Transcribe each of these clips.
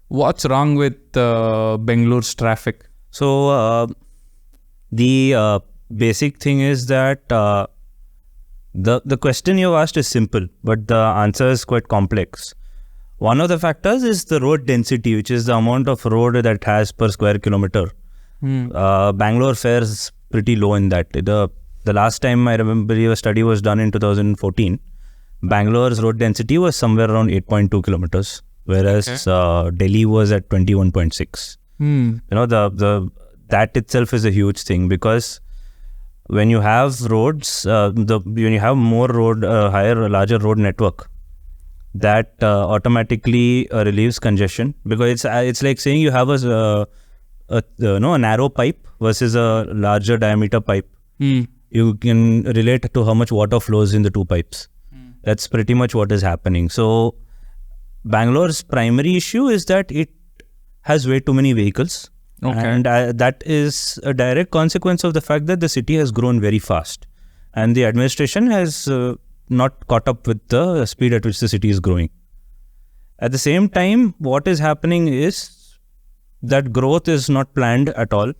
What's wrong with Bengalore's traffic? So the basic thing is that the question you asked is simple, but the answer is quite complex. One of the factors is the road density, which is the amount of road that has per square kilometer. Bangalore fares pretty low in that. The last time I remember a study was done in 2014. Bangalore's road density was somewhere around 8.2 kilometers, whereas Delhi was at 21.6. You know, that itself is a huge thing, because when you have roads, when you have more road, larger road network, that automatically relieves congestion, because it's like saying you have a narrow pipe versus a larger diameter pipe. You can relate to how much water flows in the two pipes. That's pretty much what is happening. So Bangalore's primary issue is that it has way too many vehicles. And that is a direct consequence of the fact that the city has grown very fast. And the administration has not caught up with the speed at which the city is growing. At the same time, what is happening is that growth is not planned at all.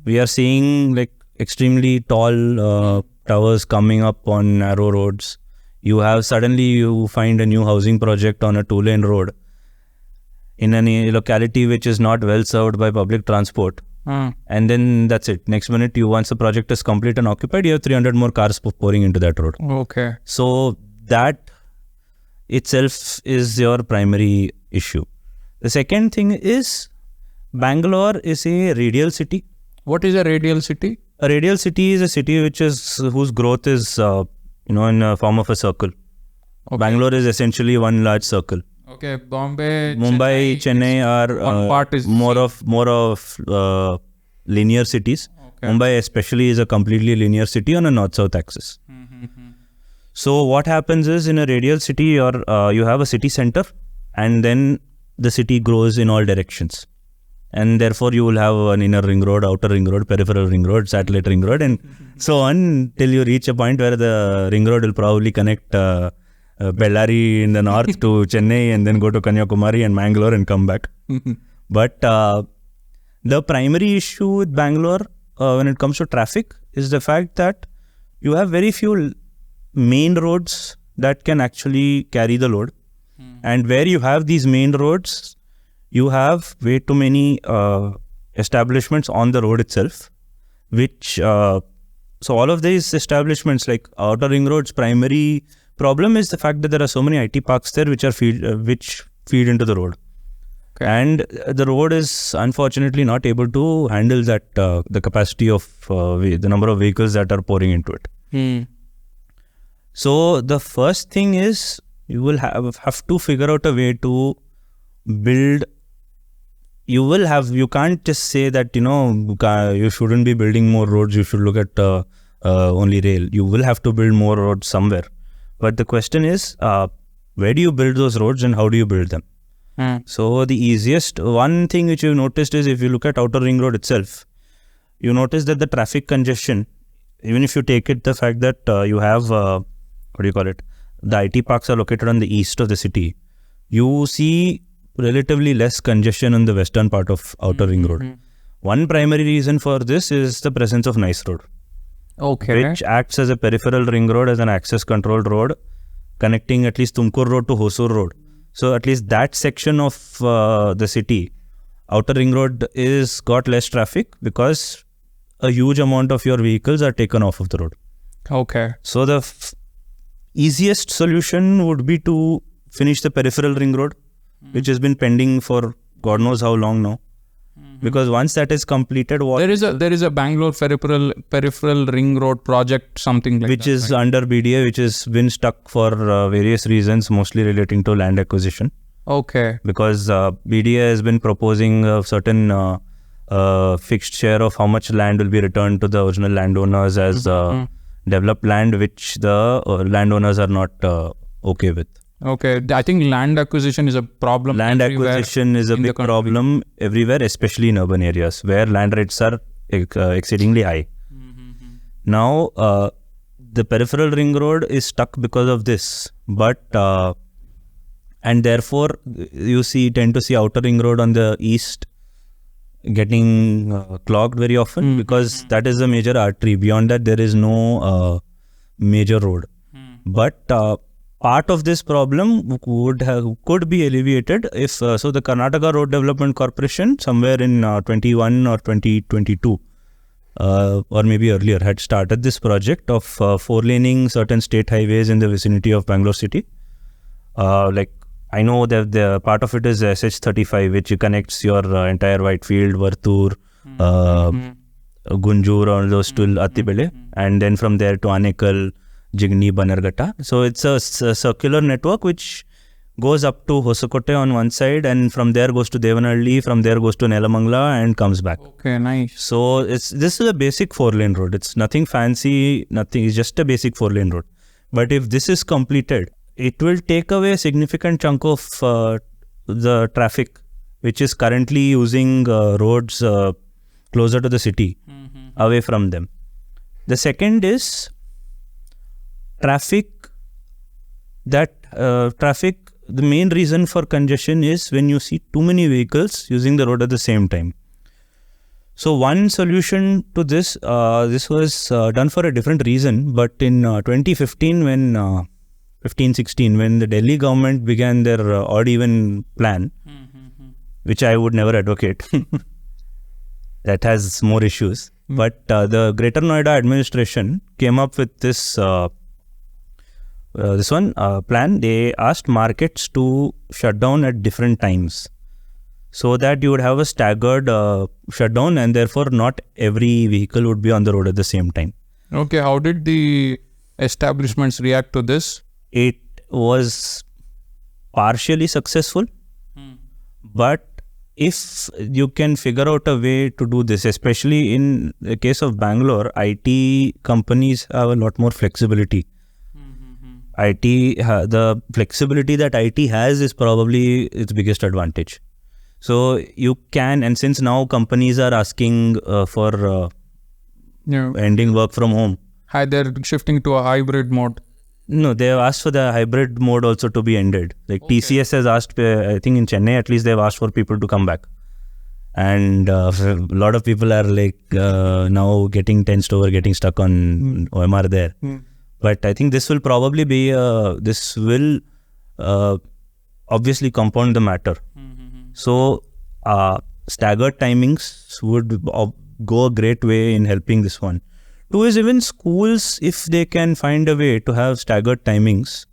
We are seeing like extremely tall towers coming up on narrow roads. You find a new housing project on a 2-lane road in a locality which is not well served by public transport. And then that's it. Next minute, once the project is complete and occupied, you have 300 more cars pouring into that road. So that itself is your primary issue. The second thing is Bangalore is a radial city. What is a radial city? A radial city is a city whose growth is in a form of a circle. Bangalore is essentially one large circle. Mumbai, Chennai are more of linear cities. Mumbai especially is a completely linear city on a north-south axis. So what happens is, in a radial city, you have a city center, and then the city grows in all directions. And therefore you will have an inner ring road, outer ring road, peripheral ring road, satellite ring road, and so on, till you reach a point where the ring road will probably connect Bellary in the north to Chennai, and then go to Kanyakumari and Mangalore and come back. But the primary issue with Bangalore when it comes to traffic is the fact that you have very few main roads that can actually carry the load. And where you have these main roads, you have way too many establishments on the road itself, which so all of these establishments, like outer ring roads, primary problem is the fact that there are so many IT parks there which feed into the road. And the road is unfortunately not able to handle that the capacity of the number of vehicles that are pouring into it. So the first thing is, you will have to figure out a way to build. You can't just say that, you shouldn't be building more roads, you should look at only rail. You will have to build more roads somewhere. But the question is, where do you build those roads and how do you build them? So the easiest one thing which you've noticed is, if you look at outer ring road itself, you notice that the traffic congestion, even if you take it the fact that you have, the IT parks are located on the east of the city, you see relatively less congestion on the western part of outer ring road. One primary reason for this is the presence of Nice Road, which acts as a peripheral ring road, as an access controlled road connecting at least Tumkur Road to Hosur Road. So at least that section of the city, outer ring road, is got less traffic because a huge amount of your vehicles are taken off of the road. So the easiest solution would be to finish the peripheral ring road, which has been pending for God knows how long now. Because once that is completed, there is a Bangalore peripheral ring road project, something like which that, is under BDA, which has been stuck for various reasons, mostly relating to land acquisition. Because BDA has been proposing a certain fixed share of how much land will be returned to the original landowners as developed land, which the landowners are not okay with. I think land acquisition is a problem. Land acquisition is a big problem everywhere, especially in urban areas where land rates are exceedingly high. Now, the peripheral ring road is stuck because of this. But and therefore you tend to see outer ring road on the east getting clogged very often because that is a major artery. Beyond that, there is no major road. But part of this problem could be alleviated if so the Karnataka Road Development Corporation somewhere in 21 or 2022 or maybe earlier had started this project of four-laning certain state highways in the vicinity of Bangalore city. Like I know that the part of it is SH35, which connects your entire Whitefield, Vartur, Gunjur, all those to Attibele, and then from there to Anekal, Jigni, Banarghatta. So it's a circular network which goes up to Hosakote on one side, and from there goes to Devanhalli, from there goes to Nelamangala and comes back. Okay, nice. So this is a basic 4-lane road. It's nothing fancy, nothing. It's just a basic 4-lane road. But if this is completed, it will take away a significant chunk of the traffic, which is currently using roads closer to the city, away from them. The second is traffic. The main reason for congestion is when you see too many vehicles using the road at the same time. So one solution to this, this was done for a different reason, but in 2015 when 15-16 when the Delhi government began their odd-even plan, which I would never advocate. That has more issues. But the Greater Noida administration came up with this plan. They asked markets to shut down at different times so that you would have a staggered shutdown, and therefore not every vehicle would be on the road at the same time. Okay, how did the establishments react to this? It was partially successful, but if you can figure out a way to do this, especially in the case of Bangalore, IT companies have a lot more flexibility. The flexibility that IT has is probably its biggest advantage. So you can, and since now companies are asking for ending work from home. Hi, they're shifting to a hybrid mode. No, they have asked for the hybrid mode also to be ended. Like TCS has asked, I think in Chennai at least they've asked for people to come back. And a lot of people are like now getting tensed over getting stuck on OMR there. But I think this will probably be, this will obviously compound the matter. So staggered timings would go a great way in helping this one. Two is even schools, if they can find a way to have staggered timings,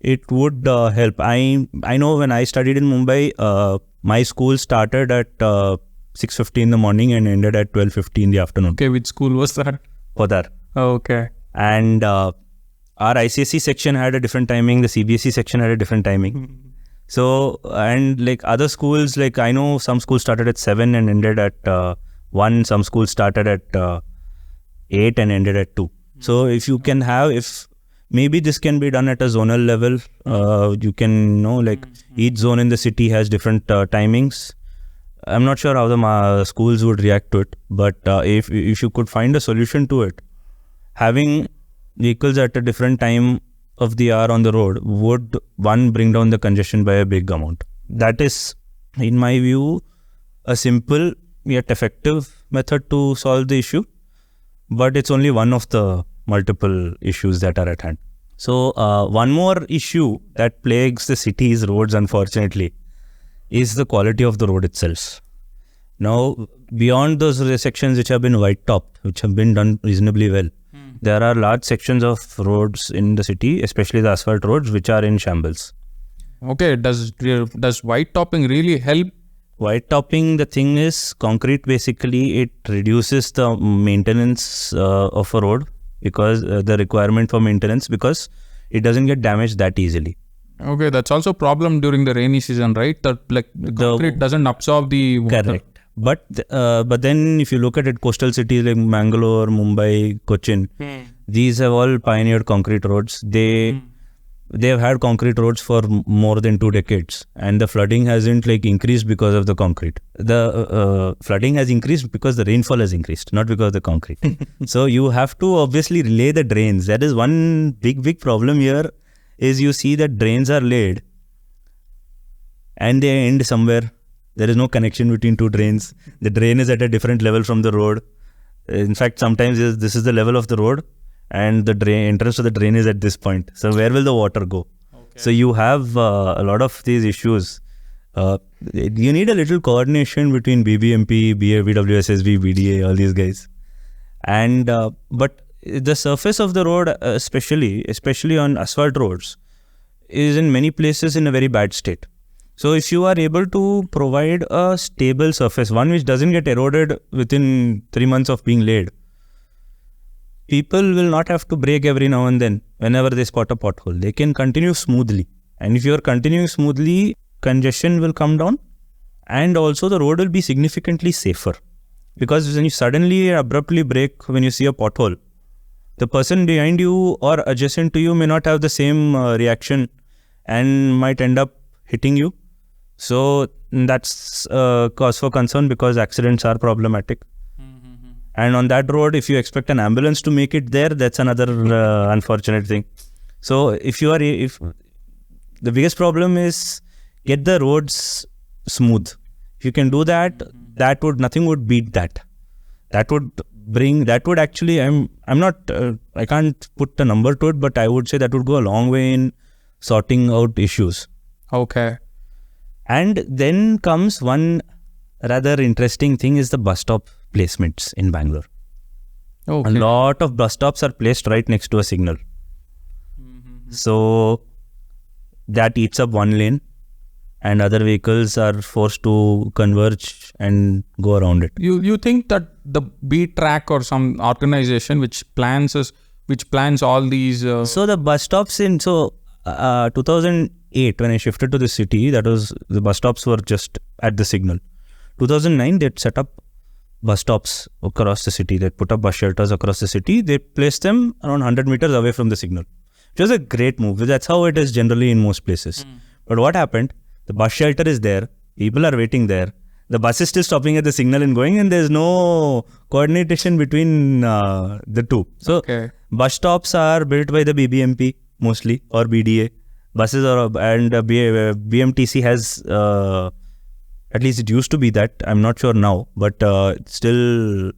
it would help. I know when I studied in Mumbai, my school started at 6:50 in the morning and ended at 12:50 in the afternoon. Okay, which school was that? Podar. Oh, okay. And our ICSE section had a different timing, the CBSE section had a different timing. So, and like other schools, like I know some schools started at 7 and ended at 1, some schools started at 8 and ended at 2. So if you can have, if maybe this can be done at a zonal level, you can know like each zone in the city has different timings. I'm not sure how the schools would react to it, but if you could find a solution to it, having vehicles at a different time of the hour on the road would, one, bring down the congestion by a big amount. That is, in my view, a simple yet effective method to solve the issue. But it's only one of the multiple issues that are at hand. So one more issue that plagues the city's roads, unfortunately, is the quality of the road itself. Now, beyond those sections which have been white-topped, which have been done reasonably well, there are large sections of roads in the city, especially the asphalt roads, which are in shambles. Okay, does white topping really help? White topping, the thing is, concrete basically, it reduces the maintenance of a road, because the requirement for maintenance, because it doesn't get damaged that easily. Okay, that's also a problem during the rainy season, right? That the concrete doesn't absorb the water. Correct. But then if you look at it, coastal cities like Bangalore, Mumbai, Cochin, these have all pioneered concrete roads. They have had concrete roads for more than 2 decades, and the flooding hasn't like increased because of the concrete. The flooding has increased because the rainfall has increased, not because of the concrete. So you have to obviously lay the drains. That is one big problem here, is you see that drains are laid, and they end somewhere. There is no connection between two drains. The drain is at a different level from the road. In fact, sometimes this is the level of the road and the entrance to the drain is at this point. So where will the water go? Okay. So you have a lot of these issues. You need a little coordination between BBMP, BWSSB, BDA, all these guys. And but the surface of the road, especially on asphalt roads, is in many places in a very bad state. So if you are able to provide a stable surface, one which doesn't get eroded within 3 months of being laid, people will not have to brake every now and then whenever they spot a pothole. They can continue smoothly. And if you are continuing smoothly, congestion will come down and also the road will be significantly safer. Because when you suddenly abruptly brake when you see a pothole, the person behind you or adjacent to you may not have the same reaction and might end up hitting you. So that's a cause for concern because accidents are problematic. And on that road, if you expect an ambulance to make it there, that's another unfortunate thing. So if the biggest problem is get the roads smooth. If you can do that, nothing would beat that. That would actually, I can't put a number to it, but I would say that would go a long way in sorting out issues. Okay. And then comes one rather interesting thing is the bus stop placements in Bangalore. Okay. A lot of bus stops are placed right next to a signal. So that eats up one lane and other vehicles are forced to converge and go around it. You think that the B-Track or some organization which plans all these... So the bus stops 2008 when I shifted to the city, the bus stops were just at the signal. 2009 they'd set up bus stops across the city. They'd put up bus shelters across the city. They placed them around 100 meters away from the signal. It was a great move. That's how it is generally in most places. But what happened? The bus shelter is there. People are waiting there. The bus is still stopping at the signal and going, and there's no coordination between the two. So bus stops are built by the BBMP mostly or BDA. Buses and BMTC has, at least it used to be that. I'm not sure now, but still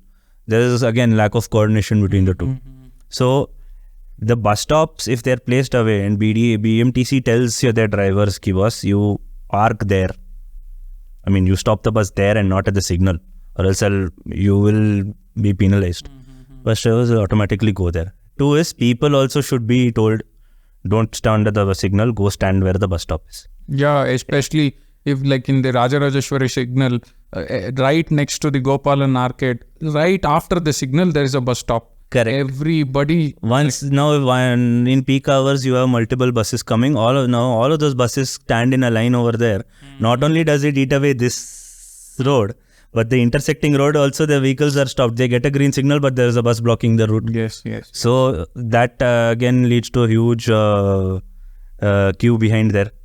there is again lack of coordination between the two. So the bus stops, if they're placed away and BMTC tells their drivers, boss, you park there. I mean, you stop the bus there and not at the signal, or else you will be penalized. Bus drivers will automatically go there. Two is people also should be told, don't stand at the signal, go stand where the bus stop is. Yeah, especially if like in the Rajarajeshwari signal, right next to the Gopalan arcade, right after the signal, there is a bus stop. Correct. Everybody... Now in peak hours, you have multiple buses coming. All of those buses stand in a line over there. Not only does it eat away this road, but the intersecting road also, the vehicles are stopped. They get a green signal, but there is a bus blocking the route. Yes. So that again leads to a huge queue behind there.